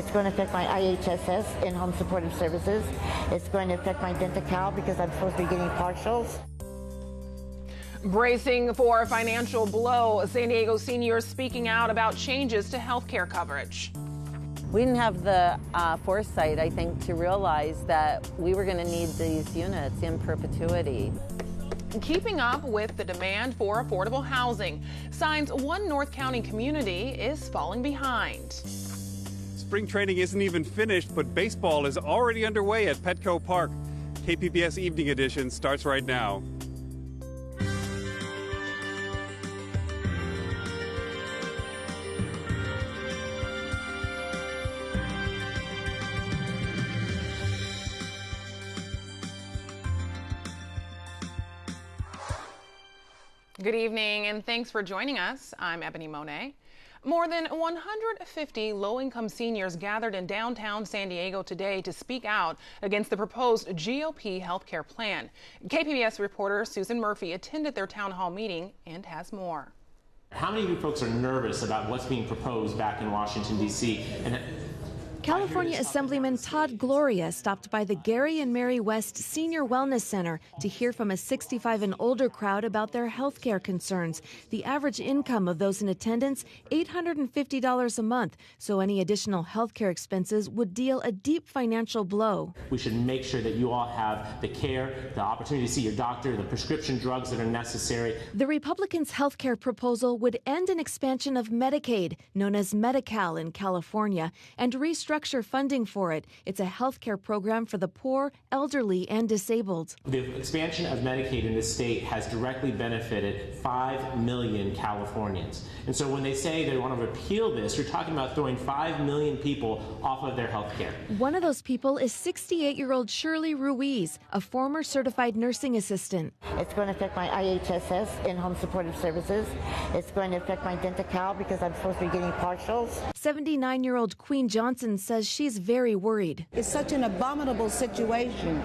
It's going to affect my IHSS, in-home supportive services. It's going to affect my Dent-A-Cal because I'm supposed to be getting partials. Bracing for a financial blow, San Diego seniors speaking out about changes to health care coverage. We didn't have the foresight, I think, to realize that we were going to need these units in perpetuity. Keeping up with the demand for affordable housing, signs one North County community is falling behind. Spring training isn't even finished, but baseball is already underway at Petco Park. KPBS Evening Edition starts right now. Good evening, and thanks for joining us. I'm Ebony Monet. More than 150 low-income seniors gathered in downtown San Diego today to speak out against the proposed GOP healthcare plan. KPBS reporter Susan Murphy attended their town hall meeting and has more. How many of you folks are nervous about what's being proposed back in Washington, D.C.? California Assemblyman Todd Gloria stopped by the Gary and Mary West Senior Wellness Center to hear from a 65 and older crowd about their health care concerns. The average income of those in attendance, $850 a month, so any additional health care expenses would deal a deep financial blow. We should make sure that you all have the care, the opportunity to see your doctor, the prescription drugs that are necessary. The Republicans' health care proposal would end an expansion of Medicaid, known as Medi-Cal in California, and restructure funding for it. It's a health care program for the poor, elderly, and disabled. The expansion of Medicaid in this state has directly benefited 5 million Californians. And so when they say they want to repeal this, you're talking about throwing 5 million people off of their health care. One of those people is 68-year-old Shirley Ruiz, a former certified nursing assistant. It's going to affect my IHSS, in-home supportive services. It's going to affect my Dent-A-Cal because I'm supposed to be getting partials. 79-year-old Queen Johnson says she's very worried. It's such an abominable situation.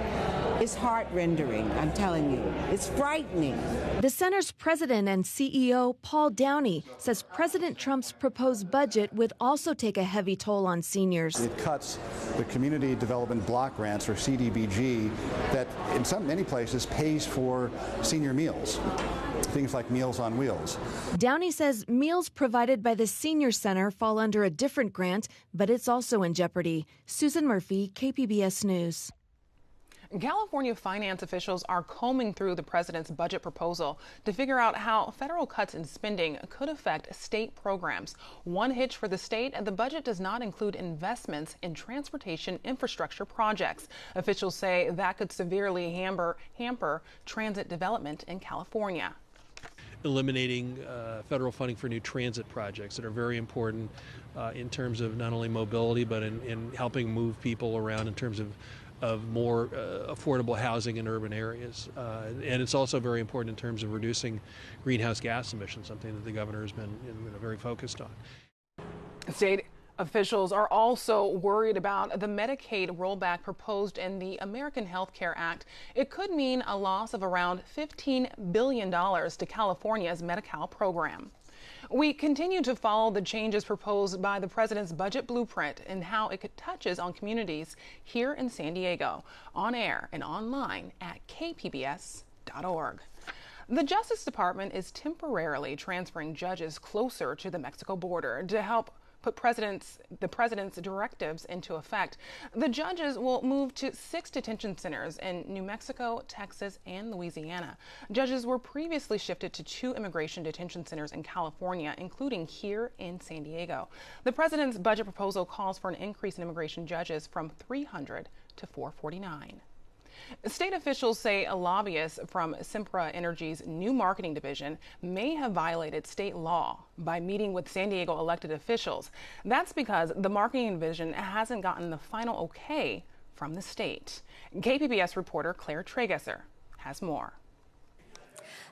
It's heart-rendering, I'm telling you. It's frightening. The center's president and CEO, Paul Downey, says President Trump's proposed budget would also take a heavy toll on seniors. It cuts the Community Development Block Grants, or CDBG, that in many places pays for senior meals. Things like Meals on Wheels. Downey says meals provided by the Senior Center fall under a different grant, but it's also in jeopardy. Susan Murphy, KPBS News. California finance officials are combing through the president's budget proposal to figure out how federal cuts in spending could affect state programs. One hitch for the state, the budget does not include investments in transportation infrastructure projects. Officials say that could severely hamper transit development in California. Eliminating federal funding for new transit projects that are very important in terms of not only mobility, but in helping move people around in terms of more affordable housing in urban areas. And it's also very important in terms of reducing greenhouse gas emissions, something that the governor has been very focused on. State officials are also worried about the Medicaid rollback proposed in the American Health Care Act. It could mean a loss of around $15 billion to California's Medi-Cal program. We continue to follow the changes proposed by the president's budget blueprint and how it touches on communities here in San Diego, on air and online at kpbs.org. The Justice Department is temporarily transferring judges closer to the Mexico border to help put the president's directives into effect. The judges will move to 6 detention centers in New Mexico, Texas, and Louisiana. Judges were previously shifted to 2 immigration detention centers in California, including here in San Diego. The president's budget proposal calls for an increase in immigration judges from 300 to 449. State officials say lobbyists from Sempra Energy's new marketing division may have violated state law by meeting with San Diego elected officials. That's because the marketing division hasn't gotten the final okay from the state. KPBS reporter Claire Tragesser has more.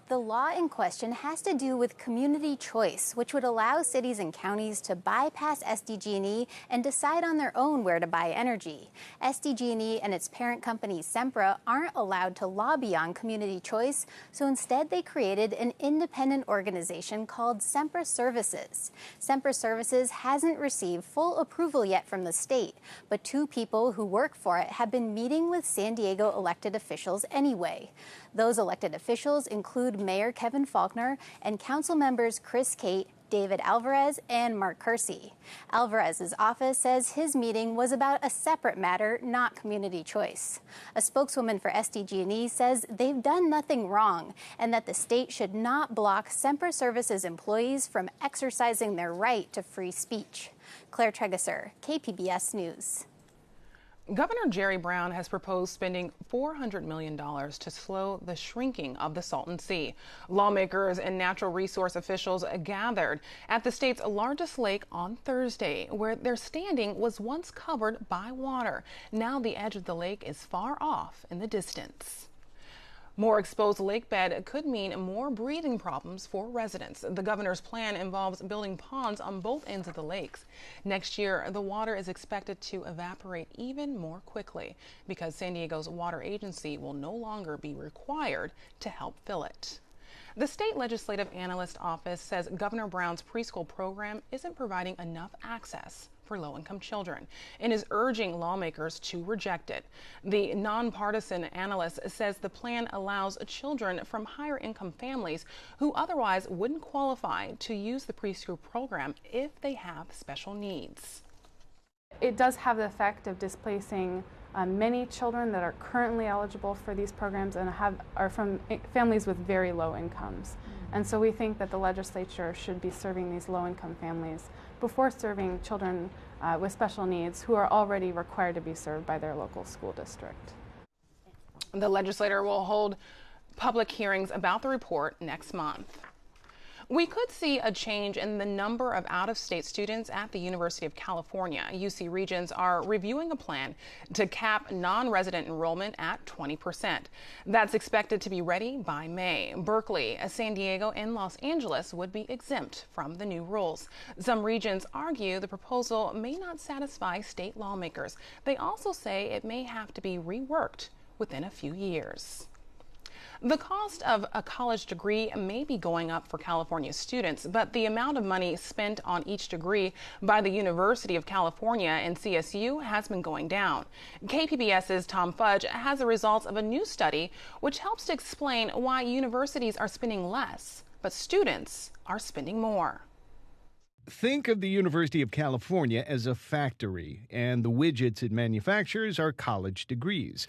The law in question has to do with community choice, which would allow cities and counties to bypass SDG&E and decide on their own where to buy energy. SDG&E and its parent company Sempra aren't allowed to lobby on community choice, so instead they created an independent organization called Sempra Services. Sempra Services hasn't received full approval yet from the state, but two people who work for it have been meeting with San Diego elected officials anyway. Those elected officials include Mayor Kevin Faulconer and council members Chris Cate, David Alvarez, and Mark Kersey. Alvarez's office says his meeting was about a separate matter, not community choice. A spokeswoman for SDG&E says they've done nothing wrong and that the state should not block Sempra Services employees from exercising their right to free speech. Claire Tregesser, KPBS News. Governor Jerry Brown has proposed spending $400 million to slow the shrinking of the Salton Sea. Lawmakers and natural resource officials gathered at the state's largest lake on Thursday, where their standing was once covered by water. Now the edge of the lake is far off in the distance. More exposed lake bed could mean more breathing problems for residents. The governor's plan involves building ponds on both ends of the lakes. Next year, the water is expected to evaporate even more quickly because San Diego's water agency will no longer be required to help fill it. The state legislative analyst office says Governor Brown's preschool program isn't providing enough access for low-income children and is urging lawmakers to reject it. The nonpartisan analyst says the plan allows children from higher-income families who otherwise wouldn't qualify to use the preschool program if they have special needs. It does have the effect of displacing many children that are currently eligible for these programs and are from families with very low incomes. And so we think that the legislature should be serving these low-income families before serving children with special needs who are already required to be served by their local school district. The legislature will hold public hearings about the report next month. We could see a change in the number of out-of-state students at the University of California. UC Regents are reviewing a plan to cap non-resident enrollment at 20%. That's expected to be ready by May. Berkeley, San Diego, and Los Angeles would be exempt from the new rules. Some regents argue the proposal may not satisfy state lawmakers. They also say it may have to be reworked within a few years. The cost of a college degree may be going up for California students, but the amount of money spent on each degree by the University of California and CSU has been going down. KPBS's Tom Fudge has the results of a new study which helps to explain why universities are spending less, but students are spending more. Think of the University of California as a factory, and the widgets it manufactures are college degrees.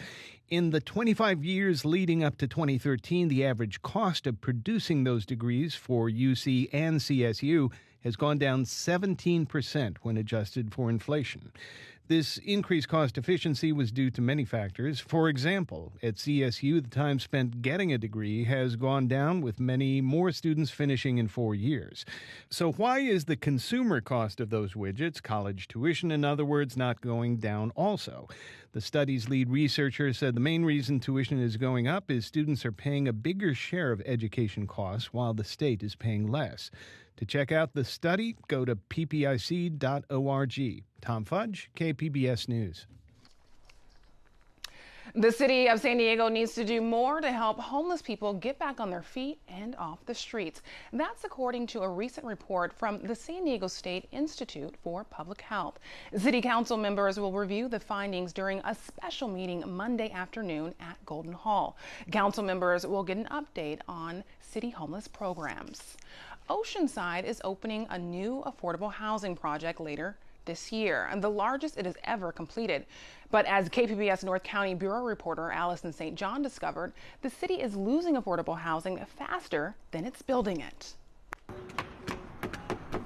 In the 25 years leading up to 2013, the average cost of producing those degrees for UC and CSU has gone down 17% when adjusted for inflation. This increased cost efficiency was due to many factors. For example, at CSU, the time spent getting a degree has gone down, with many more students finishing in 4 years. So why is the consumer cost of those widgets, college tuition in other words, not going down also? The study's lead researcher said the main reason tuition is going up is students are paying a bigger share of education costs while the state is paying less. To check out the study, go to ppic.org. Tom Fudge, KPBS News. The city of San Diego needs to do more to help homeless people get back on their feet and off the streets. That's according to a recent report from the San Diego State Institute for Public Health. City council members will review the findings during a special meeting Monday afternoon at Golden Hall. Council members will get an update on city homeless programs. Oceanside is opening a new affordable housing project later this year, and the largest it has ever completed. But as KPBS North County Bureau reporter Allison St. John discovered, the city is losing affordable housing faster than it's building it.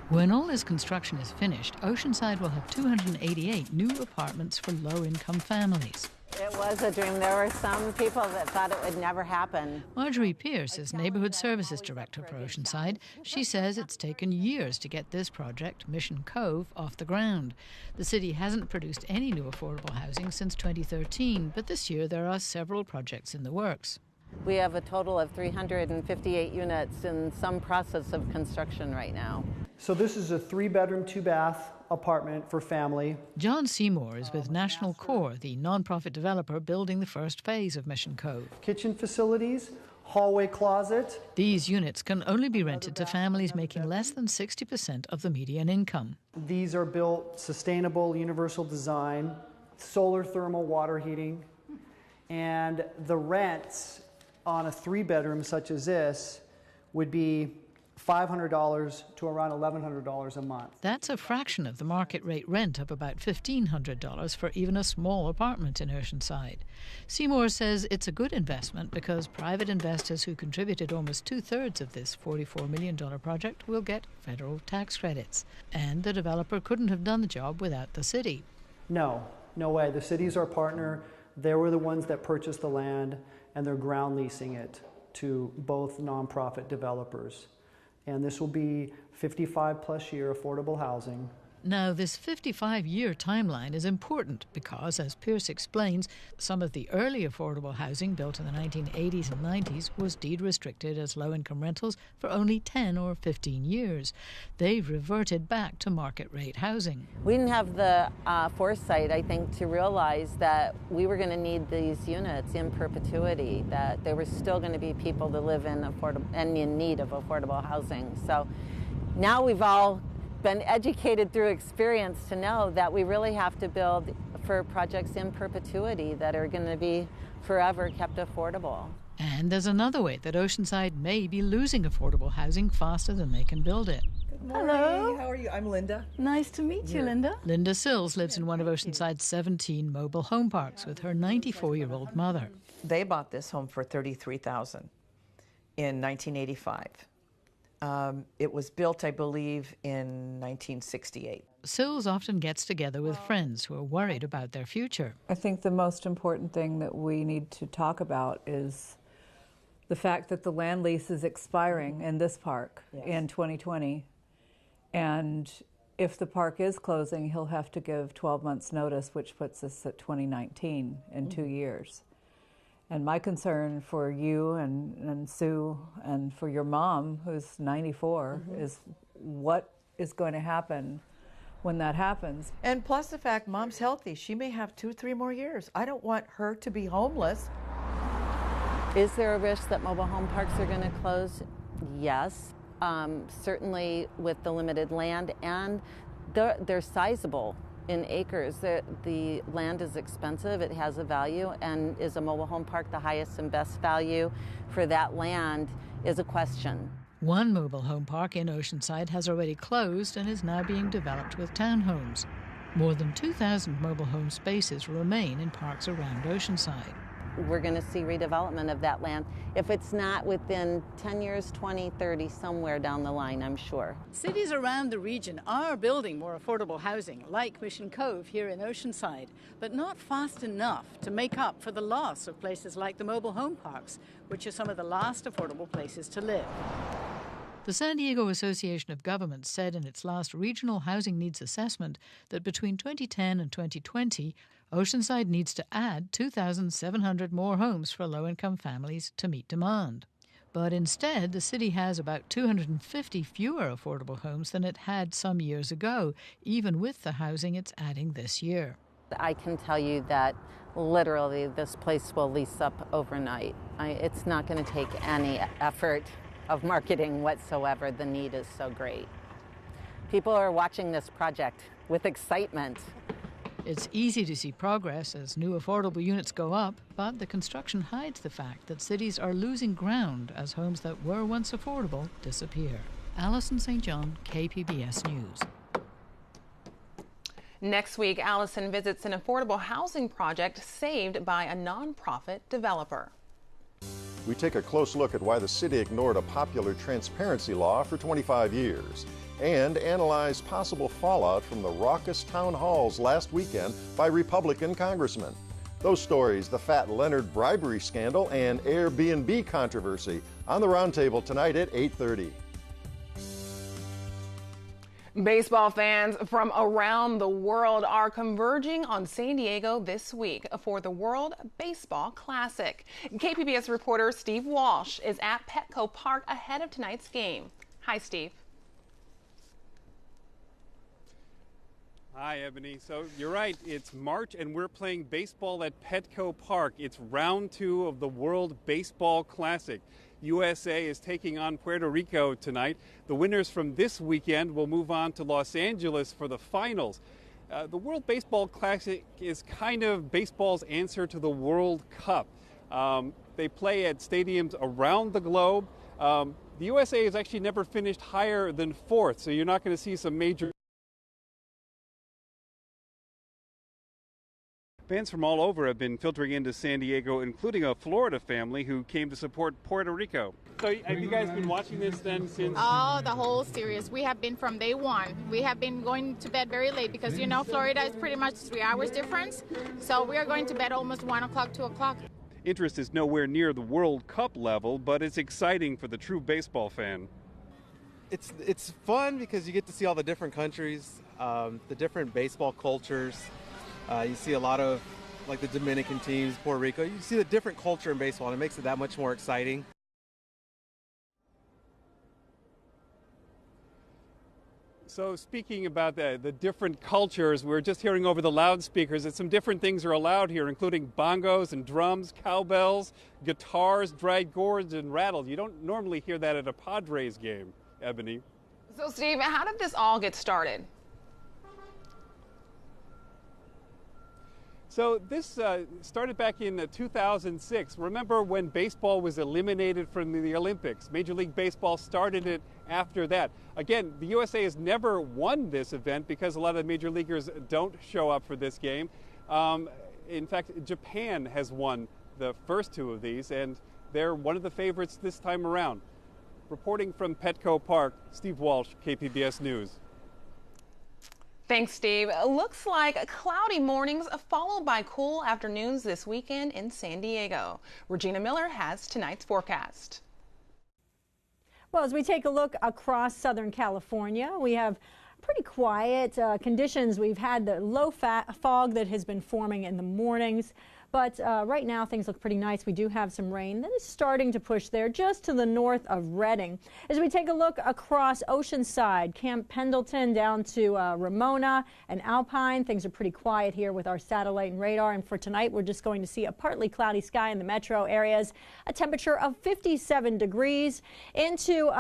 When all this construction is finished, Oceanside will have 288 new apartments for low-income families. It was a dream. There were some people that thought it would never happen. Marjorie Pierce is Neighborhood Services Director for Oceanside. She says it's taken years to get this project, Mission Cove, off the ground. The city hasn't produced any new affordable housing since 2013, but this year there are several projects in the works. We have a total of 358 units in some process of construction right now. So this is a 3-bedroom, 2-bath apartment for family. John Seymour is with National Core, the nonprofit developer building the first phase of Mission Cove. Kitchen facilities, hallway closet. These units can only be rented to families making less than 60% of the median income. These are built sustainable, universal design, solar thermal water heating, and the rents on a 3-bedroom such as this would be $500 to around $1,100 a month. That's a fraction of the market rate rent of about $1,500 for even a small apartment in Oceanside. Seymour says it's a good investment because private investors who contributed almost 2/3 of this $44 million project will get federal tax credits. And the developer couldn't have done the job without the city. No way. The city's our partner. They were the ones that purchased the land, and they're ground leasing it to both nonprofit developers. And this will be 55-plus year affordable housing. Now, this 55-year timeline is important because, as Pierce explains, some of the early affordable housing built in the 1980s and 90s was deed-restricted as low-income rentals for only 10 or 15 years. They've reverted back to market-rate housing. We didn't have the foresight, I think, to realize that we were going to need these units in perpetuity, that there were still going to be people to live in in need of affordable housing. So now we've all been educated through experience to know that we really have to build for projects in perpetuity that are going to be forever kept affordable. And there's another way that Oceanside may be losing affordable housing faster than they can build it. Good morning. Hello. How are you? I'm Linda. Nice to meet you, Linda. Linda Sills lives in one of Oceanside's 17 mobile home parks with her 94-year-old mother. They bought this home for $33,000 in 1985. It was built, I believe, in 1968. Sills often gets together with friends who are worried about their future. I think the most important thing that we need to talk about is the fact that the land lease is expiring in this park in 2020. And if the park is closing, he'll have to give 12 months notice, which puts us at 2019 in 2 years. And my concern for you and Sue and for your mom, who's 94, is what is going to happen when that happens. And plus the fact Mom's healthy. She may have 2-3 more years. I don't want her to be homeless. Is there a risk that mobile home parks are going to close? Yes. Certainly with the limited land, and they're sizable. In acres, the land is expensive, it has a value, and is a mobile home park the highest and best value for that land is a question. One mobile home park in Oceanside has already closed and is now being developed with townhomes. More than 2,000 mobile home spaces remain in parks around Oceanside. We're going to see redevelopment of that land. If it's not within 10 years, 20, 30, somewhere down the line, I'm sure. Cities around the region are building more affordable housing, like Mission Cove here in Oceanside, but not fast enough to make up for the loss of places like the mobile home parks, which are some of the last affordable places to live. The San Diego Association of Governments said in its last regional housing needs assessment that between 2010 and 2020, Oceanside needs to add 2,700 more homes for low-income families to meet demand. But instead, the city has about 250 fewer affordable homes than it had some years ago, even with the housing it's adding this year. I can tell you that literally this place will lease up overnight. It's not going to take any effort of marketing whatsoever. The need is so great. People are watching this project with excitement. It's easy to see progress as new affordable units go up, but the construction hides the fact that cities are losing ground as homes that were once affordable disappear. Alison St. John, KPBS News. Next week, Allison visits an affordable housing project saved by a nonprofit developer. We take a close look at why the city ignored a popular transparency law for 25 years and analyze possible fallout from the raucous town halls last weekend by Republican congressmen. Those stories, the Fat Leonard bribery scandal and Airbnb controversy, on the Roundtable tonight at 8:30. Baseball fans from around the world are converging on San Diego this week for the World Baseball Classic. KPBS reporter Steve Walsh is at Petco Park ahead of tonight's game. Hi, Steve. Hi, Ebony. So you're right. It's March and we're playing baseball at Petco Park. It's round 2 of the World Baseball Classic. USA is taking on Puerto Rico tonight. The winners from this weekend will move on to Los Angeles for the finals. The World Baseball Classic is kind of baseball's answer to the World Cup. They play at stadiums around the globe. The USA has actually never finished higher than 4th, so you're not going to see some major. Fans from all over have been filtering into San Diego, including a Florida family who came to support Puerto Rico. So have you guys been watching this then since? Oh, the whole series. We have been from day one. We have been going to bed very late because, you know, Florida is pretty much 3 hours difference. So we are going to bed almost 1 o'clock, 2 o'clock. Interest is nowhere near the World Cup level, but it's exciting for the true baseball fan. It's fun because you get to see all the different countries, the different baseball cultures. You see a lot of like the Dominican teams, Puerto Rico. You see the different culture in baseball, and it makes it that much more exciting. So speaking about the different cultures, we're just hearing over the loudspeakers that some different things are allowed here, including bongos and drums, cowbells, guitars, dried gourds, and rattles. You don't normally hear that at a Padres game, Ebony. So, Steve, how did this all get started? So this started back in 2006. Remember when baseball was eliminated from the Olympics? Major League Baseball started it after that. Again, the USA has never won this event because a lot of major leaguers don't show up for this game. In fact, Japan has won the first 2 of these, and they're one of the favorites this time around. Reporting from Petco Park, Steve Walsh, KPBS News. Thanks, Steve. Looks like cloudy mornings followed by cool afternoons this weekend in San Diego. Regina Miller has tonight's forecast. Well, as we take a look across Southern California, we have pretty quiet conditions. We've had the low fog that has been forming in the mornings. But right now things look pretty nice. We do have some rain that is starting to push there just to the north of Redding. As we take a look across Oceanside, Camp Pendleton down to Ramona and Alpine, things are pretty quiet here with our satellite and radar. And for tonight, we're just going to see a partly cloudy sky in the metro areas, a temperature of 57 degrees. Into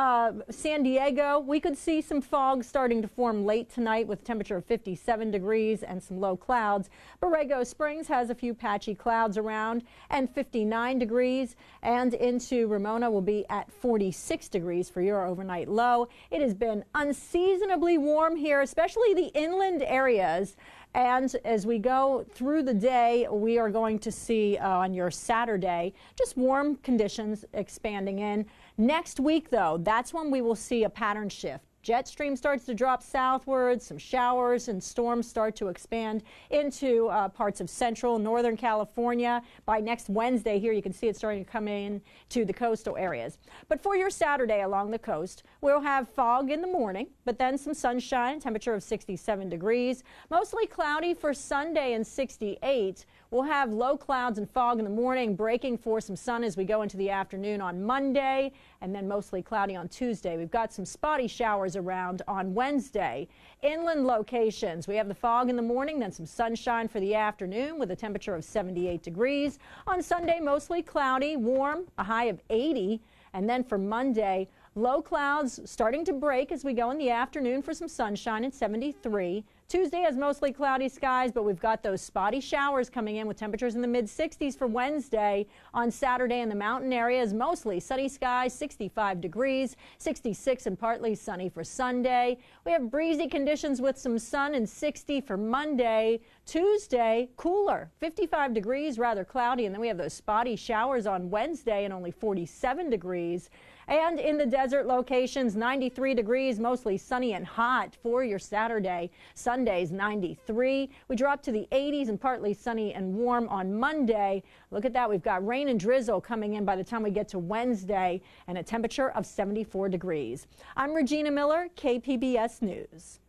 San Diego, we could see some fog starting to form late tonight with a temperature of 57 degrees and some low clouds. Borrego Springs has a few patchy clouds around and 59 degrees, and into Ramona will be at 46 degrees for your overnight low. It has been unseasonably warm here, especially the inland areas. And as we go through the day, we are going to see on your Saturday just warm conditions expanding in. Next week, though, that's when we will see a pattern shift. Jet stream starts to drop southward, some showers and storms start to expand into parts of central northern California. By next Wednesday here, you can see it starting to come in to the coastal areas. But for your Saturday along the coast, we'll have fog in the morning, but then some sunshine, temperature of 67 degrees. Mostly cloudy for Sunday and 68. We'll have low clouds and fog in the morning, breaking for some sun as we go into the afternoon on Monday, and then mostly cloudy on Tuesday. We've got some spotty showers around on Wednesday. Inland locations, we have the fog in the morning, then some sunshine for the afternoon with a temperature of 78 degrees. On Sunday, mostly cloudy, warm, a high of 80. And then for Monday, low clouds starting to break as we go in the afternoon for some sunshine at 73. Tuesday has mostly cloudy skies, but we've got those spotty showers coming in with temperatures in the mid-60s for Wednesday. On Saturday in the mountain areas, mostly sunny skies, 65 degrees, 66 and partly sunny for Sunday. We have breezy conditions with some sun and 60 for Monday. Tuesday, cooler, 55 degrees, rather cloudy, and then we have those spotty showers on Wednesday and only 47 degrees. And in the desert locations, 93 degrees, mostly sunny and hot for your Saturday. Sunday's 93. We drop to the 80s and partly sunny and warm on Monday. Look at that. We've got rain and drizzle coming in by the time we get to Wednesday and a temperature of 74 degrees. I'm Regina Miller, KPBS News.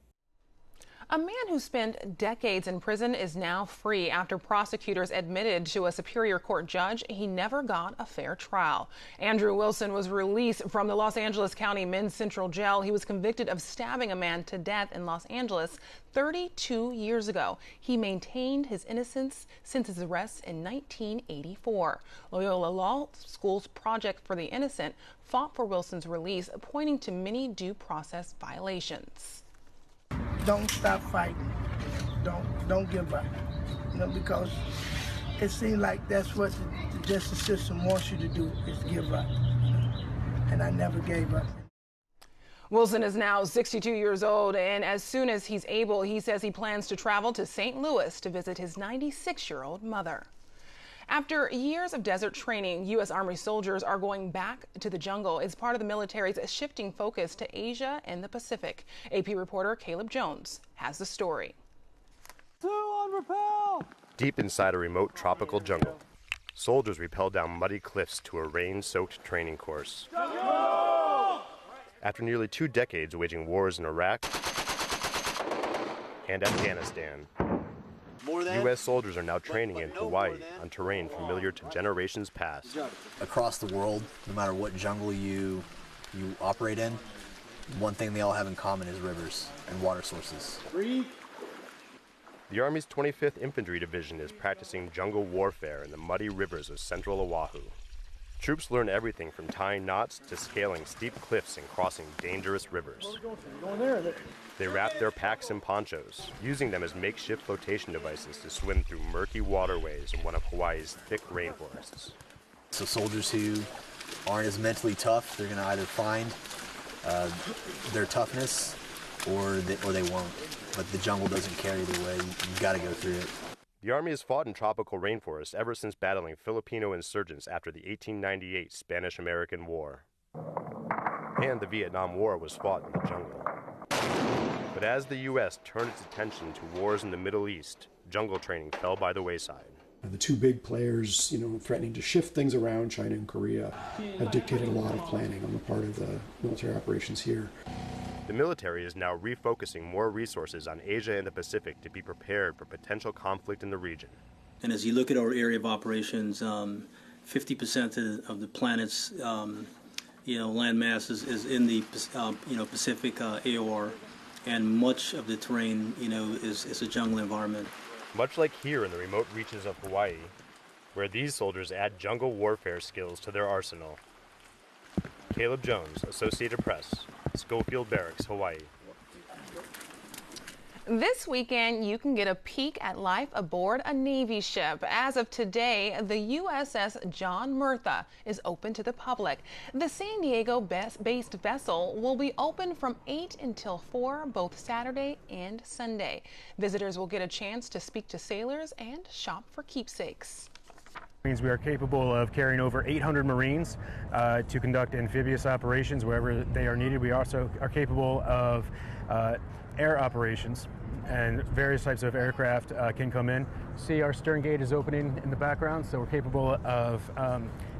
A man who spent decades in prison is now free after prosecutors admitted to a Superior Court judge he never got a fair trial. Andrew Wilson was released from the Los Angeles County Men's Central Jail. He was convicted of stabbing a man to death in Los Angeles 32 years ago. He maintained his innocence since his arrest in 1984. Loyola Law School's Project for the Innocent fought for Wilson's release, pointing to many due process violations. Don't stop fighting. Don't give up. Because it seems like that's what the justice system wants you to do, is give up. And I never gave up. Wilson is now 62 years old, and as soon as he's able, he says he plans to travel to St. Louis to visit his 96-year-old mother. After years of desert training, U.S. Army soldiers are going back to the jungle. It's part of the military's shifting focus to Asia and the Pacific. AP reporter Caleb Jones has the story. 2 on rappel! Deep inside a remote tropical jungle, soldiers rappel down muddy cliffs to a rain-soaked training course. After nearly 2 decades waging wars in Iraq and Afghanistan, U.S. soldiers are now training in Hawaii on terrain familiar to generations past. Across the world, no matter what jungle you operate in, one thing they all have in common is rivers and water sources. The Army's 25th Infantry Division is practicing jungle warfare in the muddy rivers of central Oahu. Troops learn everything from tying knots to scaling steep cliffs and crossing dangerous rivers. They wrap their packs in ponchos, using them as makeshift flotation devices to swim through murky waterways in one of Hawaii's thick rainforests. So soldiers who aren't as mentally tough, they're going to either find their toughness or they won't. But the jungle doesn't care either way. You've got to go through it. The Army has fought in tropical rainforests ever since battling Filipino insurgents after the 1898 Spanish-American War. And the Vietnam War was fought in the jungle. But as the U.S. turned its attention to wars in the Middle East, jungle training fell by the wayside. The 2 big players, threatening to shift things around, China and Korea, have dictated a lot of planning on the part of the military operations here. The military is now refocusing more resources on Asia and the Pacific to be prepared for potential conflict in the region. And as you look at our area of operations, 50% of the planet's land mass is in the Pacific AOR, and much of the terrain is a jungle environment. Much like here in the remote reaches of Hawaii, where these soldiers add jungle warfare skills to their arsenal. Caleb Jones, Associated Press, Schofield Barracks, Hawaii. This weekend, you can get a peek at life aboard a Navy ship. As of today, the USS John Murtha is open to the public. The San Diego-based vessel will be open from 8 until 4, both Saturday and Sunday. Visitors will get a chance to speak to sailors and shop for keepsakes. Means we are capable of carrying over 800 Marines to conduct amphibious operations wherever they are needed. We also are capable of air operations, and various types of aircraft can come in. See, our stern gate is opening in the background, so we're capable of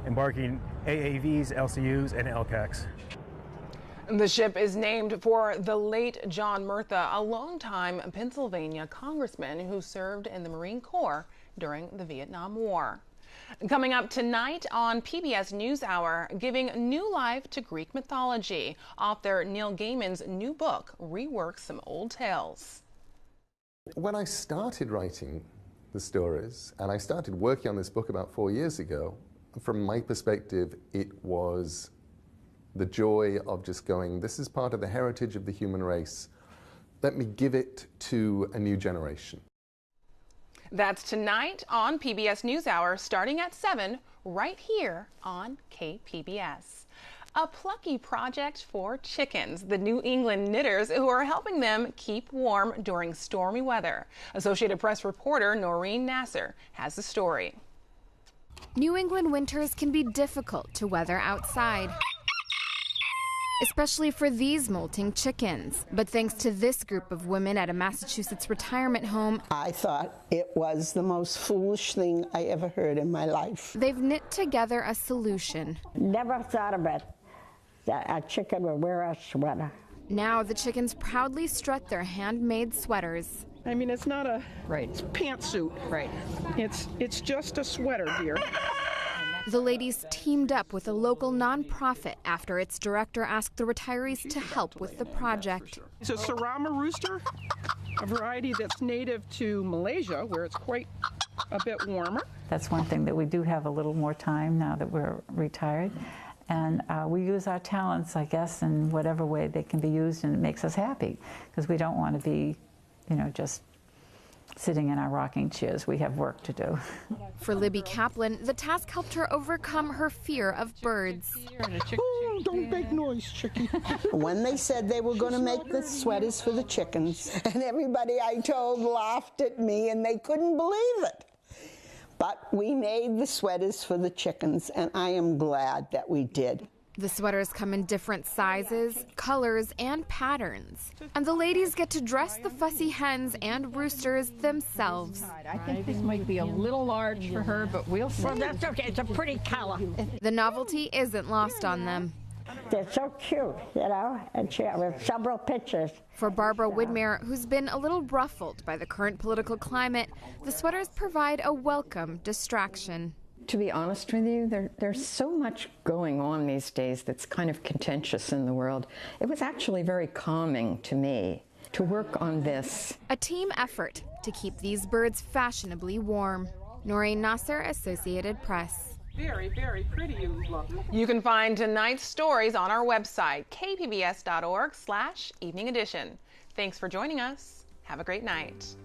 embarking AAVs, LCUs, and LCACs. The ship is named for the late John Murtha, a longtime Pennsylvania congressman who served in the Marine Corps during the Vietnam War. Coming up tonight on PBS NewsHour, giving new life to Greek mythology. Author Neil Gaiman's new book reworks some old tales. When I started writing the stories, and I started working on this book about 4 years ago, from my perspective, it was the joy of just going, this is part of the heritage of the human race. Let me give it to a new generation. That's tonight on PBS NewsHour, starting at 7, right here on KPBS. A plucky project for chickens, the New England knitters who are helping them keep warm during stormy weather. Associated Press reporter Noreen Nasser has the story. New England winters can be difficult to weather outside, especially for these molting chickens. But thanks to this group of women at a Massachusetts retirement home, I thought it was the most foolish thing I ever heard in my life. They've knit together a solution. Never thought of it, that a chicken would wear a sweater. Now the chickens proudly strut their handmade sweaters. I mean, it's not a pantsuit. Right. It's just a sweater, dear. The ladies teamed up with a local nonprofit after its director asked the retirees to help with the project. It's a Sarama rooster, a variety that's native to Malaysia, where it's quite a bit warmer. That's one thing that we do have a little more time now that we're retired. And we use our talents, I guess, in whatever way they can be used, and it makes us happy because we don't want to be, just sitting in our rocking chairs. We have work to do. For Libby Kaplan, the task helped her overcome her fear of birds. Oh, don't make noise, chickie. When they said they were going to make the sweaters for the chickens, and everybody I told laughed at me, and they couldn't believe it. But we made the sweaters for the chickens, and I am glad that we did. The sweaters come in different sizes, colors, and patterns. And the ladies get to dress the fussy hens and roosters themselves. I think this might be a little large for her, but we'll see. Well, that's okay. It's a pretty color. The novelty isn't lost on them. They're so cute, and she have several pictures. For Barbara Widmer, who's been a little ruffled by the current political climate, the sweaters provide a welcome distraction. To be honest with you, there's so much going on these days that's kind of contentious in the world. It was actually very calming to me to work on this. A team effort to keep these birds fashionably warm. Noreen Nasser, Associated Press. Very, very pretty you look. You can find tonight's stories on our website, kpbs.org/evening edition. Thanks for joining us. Have a great night.